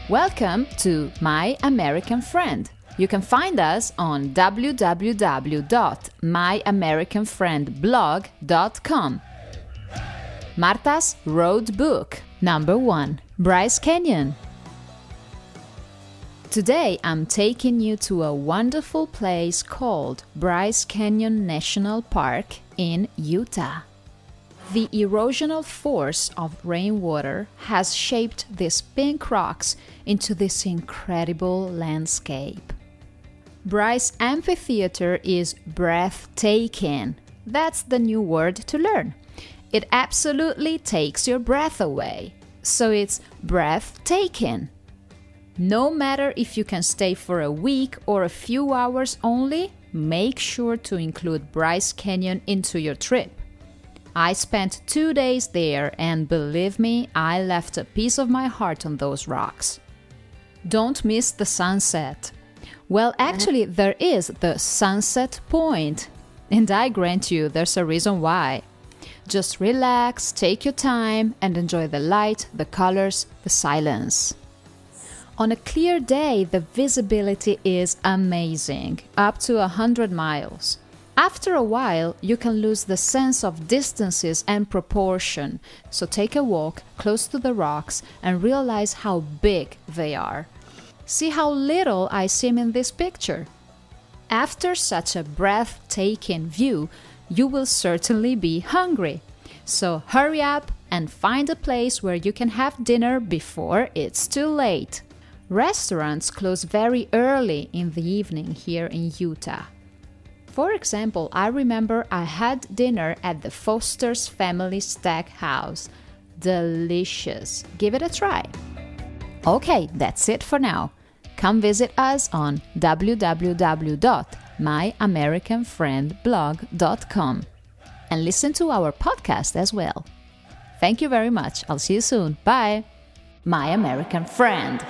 Welcome to My American Friend. You can find us on www.myamericanfriendblog.com. Marta's Road Book. Number 1. Bryce Canyon. Today I'm taking you to a wonderful place called Bryce Canyon National Park in Utah. The erosional force of rainwater has shaped these pink rocks into this incredible landscape. Bryce Amphitheater is breathtaking. That's the new word to learn. It absolutely takes your breath away. So it's breathtaking. No matter if you can stay for a week or a few hours only, make sure to include Bryce Canyon into your trip. I spent 2 days there and believe me, I left a piece of my heart on those rocks. Don't miss the sunset. Well, actually, there is the Sunset Point, and I grant you there's a reason why. Just relax, take your time, and enjoy the light, the colors, the silence. On a clear day, the visibility is amazing, up to 100 miles. After a while, you can lose the sense of distances and proportion, so take a walk close to the rocks and realize how big they are. See how little I seem in this picture? After such a breathtaking view, you will certainly be hungry. So hurry up and find a place where you can have dinner before it's too late. Restaurants close very early in the evening here in Utah. For example, I remember I had dinner at the Foster's Family Steakhouse. Delicious. Give it a try. Okay, that's it for now. Come visit us on www.myamericanfriendblog.com and listen to our podcast as well. Thank you very much. I'll see you soon. Bye. My American Friend.